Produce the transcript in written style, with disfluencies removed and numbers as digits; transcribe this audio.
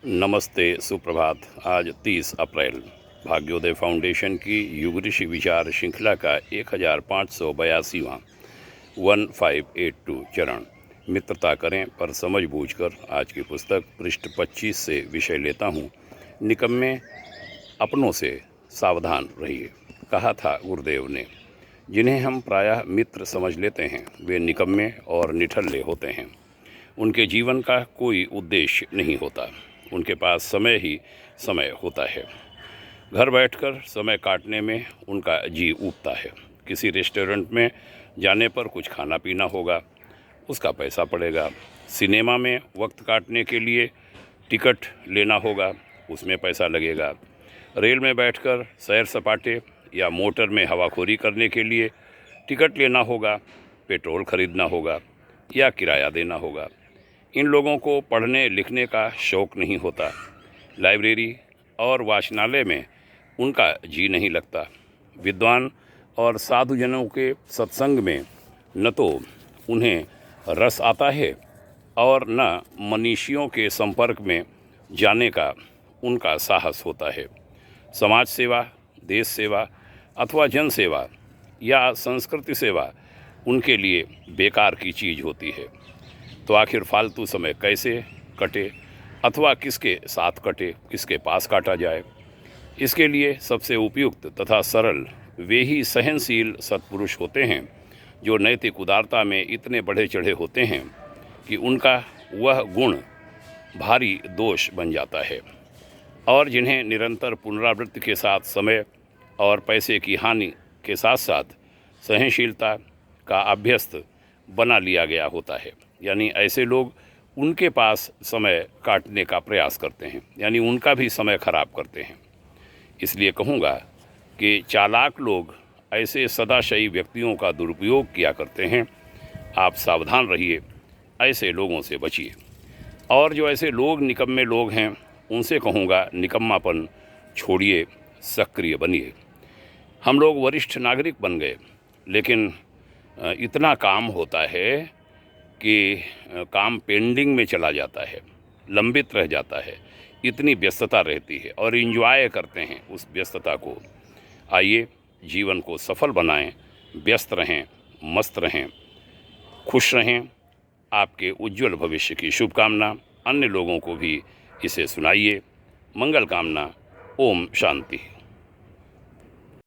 नमस्ते, सुप्रभात। आज 30 अप्रैल भाग्योदय फाउंडेशन की युग ऋषि विचार श्रृंखला का 1582वां 1582 चरण। मित्रता करें पर समझ बूझकर। आज की पुस्तक पृष्ठ 25 से विषय लेता हूँ, निकम्मे अपनों से सावधान रहिए। कहा था गुरुदेव ने, जिन्हें हम प्रायः मित्र समझ लेते हैं वे निकम्मे और निठल्ले होते हैं। उनके जीवन का कोई उद्देश्य नहीं होता, उनके पास समय ही समय होता है। घर बैठकर समय काटने में उनका जी ऊबता है। किसी रेस्टोरेंट में जाने पर कुछ खाना पीना होगा, उसका पैसा पड़ेगा। सिनेमा में वक्त काटने के लिए टिकट लेना होगा, उसमें पैसा लगेगा। रेल में बैठकर सैर सपाटे या मोटर में हवाखोरी करने के लिए टिकट लेना होगा, पेट्रोल खरीदना होगा या किराया देना होगा। इन लोगों को पढ़ने लिखने का शौक़ नहीं होता। लाइब्रेरी और वाचनालय में उनका जी नहीं लगता। विद्वान और साधुजनों के सत्संग में न तो उन्हें रस आता है और न मनीषियों के संपर्क में जाने का उनका साहस होता है। समाज सेवा, देश सेवा अथवा जन सेवा या संस्कृति सेवा उनके लिए बेकार की चीज़ होती है। तो आखिर फालतू समय कैसे कटे अथवा किसके साथ कटे, किसके पास काटा जाए, इसके लिए सबसे उपयुक्त तथा सरल वे ही सहनशील सत्पुरुष होते हैं जो नैतिक उदारता में इतने बढ़े चढ़े होते हैं कि उनका वह गुण भारी दोष बन जाता है और जिन्हें निरंतर पुनरावृत्ति के साथ समय और पैसे की हानि के साथ साथ सहनशीलता का अभ्यस्त बना लिया गया होता है। यानी ऐसे लोग उनके पास समय काटने का प्रयास करते हैं, यानी उनका भी समय खराब करते हैं। इसलिए कहूँगा कि चालाक लोग ऐसे सदाशयी व्यक्तियों का दुरुपयोग किया करते हैं। आप सावधान रहिए, ऐसे लोगों से बचिए। और जो ऐसे लोग निकम्मे लोग हैं उनसे कहूँगा निकम्मापन छोड़िए, सक्रिय बनिए। हम लोग वरिष्ठ नागरिक बन गए, लेकिन इतना काम होता है कि काम पेंडिंग में चला जाता है, लंबित रह जाता है। इतनी व्यस्तता रहती है और एंजॉय करते हैं उस व्यस्तता को। आइए जीवन को सफल बनाएं, व्यस्त रहें, मस्त रहें, खुश रहें। आपके उज्जवल भविष्य की शुभकामना। अन्य लोगों को भी इसे सुनाइए। मंगल कामना। ओम शांति।